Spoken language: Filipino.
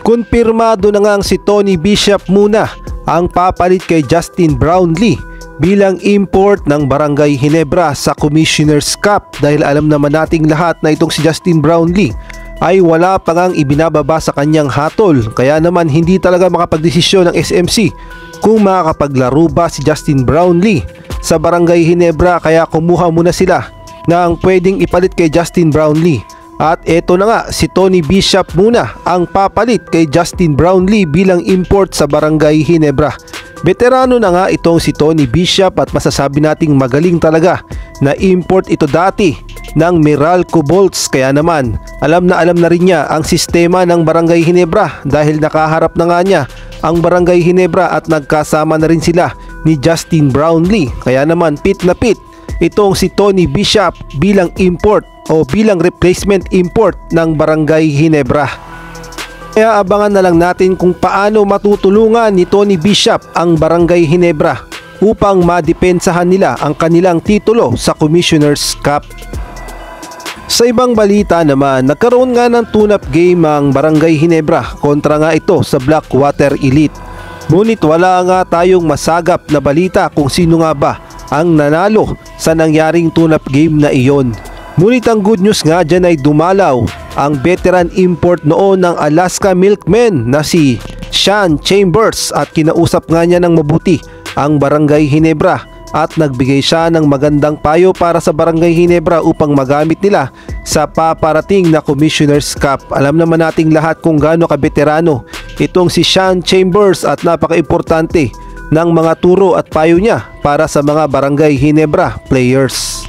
Kumpirmado na ngang si Tony Bishop muna ang papalit kay Justin Brownlee bilang import ng Barangay Ginebra sa Commissioner's Cup, dahil alam naman nating lahat na itong si Justin Brownlee ay wala pa ngang ibinababa sa kanyang hatol, kaya naman hindi talaga makapagdesisyon ng SMC kung makakapaglaro ba si Justin Brownlee sa Barangay Ginebra, kaya kumuha muna sila ng pwedeng ipalit kay Justin Brownlee. At eto na nga, si Tony Bishop muna ang papalit kay Justin Brownlee bilang import sa Barangay Ginebra. Veterano na nga itong si Tony Bishop at masasabi nating magaling talaga na import ito dati ng Meralco Bolts, kaya naman alam na rin niya ang sistema ng Barangay Ginebra dahil nakaharap na nga niya ang Barangay Ginebra at nagkasama na rin sila ni Justin Brownlee, kaya naman pit na pit itong si Tony Bishop bilang import o bilang replacement import ng Barangay Ginebra. Kaya abangan na lang natin kung paano matutulungan ni Tony Bishop ang Barangay Ginebra upang madepensahan nila ang kanilang titulo sa Commissioner's Cup. Sa ibang balita naman, nagkaroon nga ng tune-up game ang Barangay Ginebra kontra nga ito sa Blackwater Elite. Ngunit wala nga tayong masagap na balita kung sino nga ba ang nanalo sa nangyaring tune-up game na iyon. Ngunit ang good news nga dyan ay dumalaw ang veteran import noon ng Alaska Milkmen na si Sean Chambers at kinausap nga niya ng mabuti ang Barangay Ginebra at nagbigay siya ng magandang payo para sa Barangay Ginebra upang magamit nila sa paparating na Commissioner's Cup. Alam naman nating lahat kung gaano ka-veterano itong si Sean Chambers at napaka-importante ng mga turo at payo niya para sa mga Barangay Ginebra players.